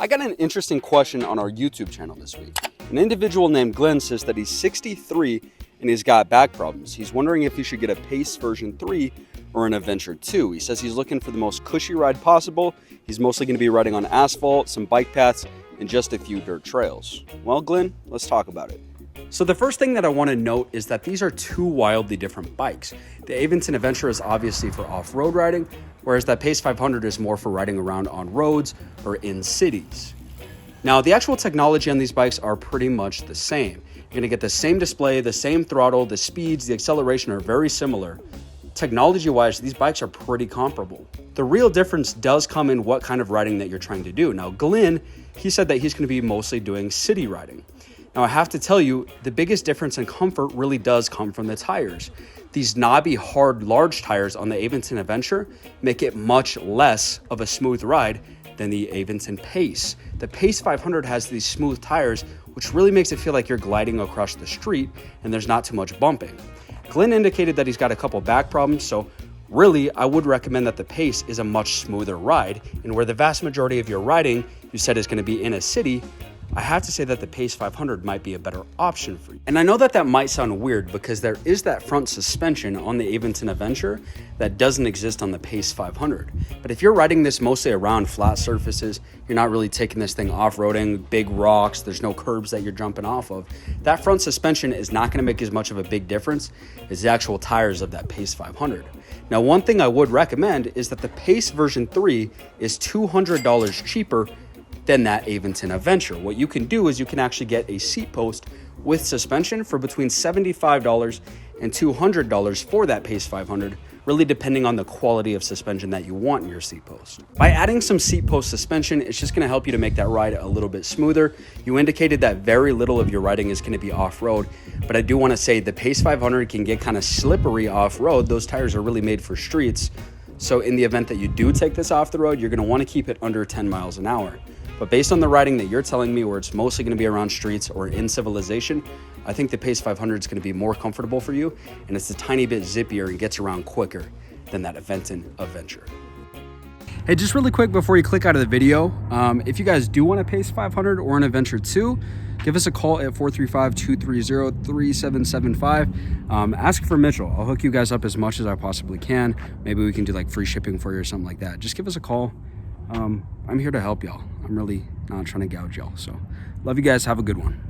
I got an interesting question on our YouTube channel this week. An individual named Glenn says that he's 63 and he's got back problems. He's wondering if he should get a Pace version 3 or an Adventure 2. He says he's looking for the most cushy ride possible. He's mostly going to be riding on asphalt, some bike paths, and just a few dirt trails. Well, Glenn, let's talk about it. So the first thing that I want to note is that these are two wildly different bikes. The Aventon Aventure is obviously for off-road riding, whereas that Pace 500 is more for riding around on roads or in cities. Now, the actual technology on these bikes are pretty much the same. You're going to get the same display, the same throttle, the speeds, the acceleration are very similar. Technology-wise, these bikes are pretty comparable. The real difference does come in what kind of riding that you're trying to do. Now, Glenn, he said that he's going to be mostly doing city riding. Now, I have to tell you, the biggest difference in comfort really does come from the tires. These knobby, hard, large tires on the Aventon Aventure make it much less of a smooth ride than the Aventon Pace. The Pace 500 has these smooth tires, which really makes it feel like you're gliding across the street and there's not too much bumping. Glenn indicated that he's got a couple back problems, so really, I would recommend that the Pace is a much smoother ride, and where the vast majority of your riding, you said, is going to be in a city, I have to say that the Pace 500 might be a better option for you. And I know that that might sound weird because there is that front suspension on the Aventon Aventure that doesn't exist on the Pace 500. But if you're riding this mostly around flat surfaces, you're not really taking this thing off-roading, big rocks, there's no curbs that you're jumping off of, that front suspension is not going to make as much of a big difference as the actual tires of that Pace 500. Now, one thing I would recommend is that the Pace version 3 is $200 cheaper than that Aventon Aventure. What you can do is you can actually get a seat post with suspension for between $75 and $200 for that Pace 500, really depending on the quality of suspension that you want in your seat post. By adding some seat post suspension, it's just gonna help you to make that ride a little bit smoother. You indicated that very little of your riding is gonna be off-road, but I do wanna say the Pace 500 can get kind of slippery off-road. Those tires are really made for streets. So in the event that you do take this off the road, you're gonna wanna keep it under 10 miles an hour. But based on the riding that you're telling me, where it's mostly going to be around streets or in civilization, I think the Pace 500 is going to be more comfortable for you, and it's a tiny bit zippier and gets around quicker than that Aventon Aventure. Hey, just really quick before you click out of the video, if you guys do want a Pace 500 or an Adventure 2, give us a call at 435-230-3775. Ask for Mitchell. I'll hook you guys up as much as I possibly can. Maybe we can do like free shipping for you or something like that. Just give us a call. I'm here to help y'all. I'm really not trying to gouge y'all. So love you guys. Have a good one.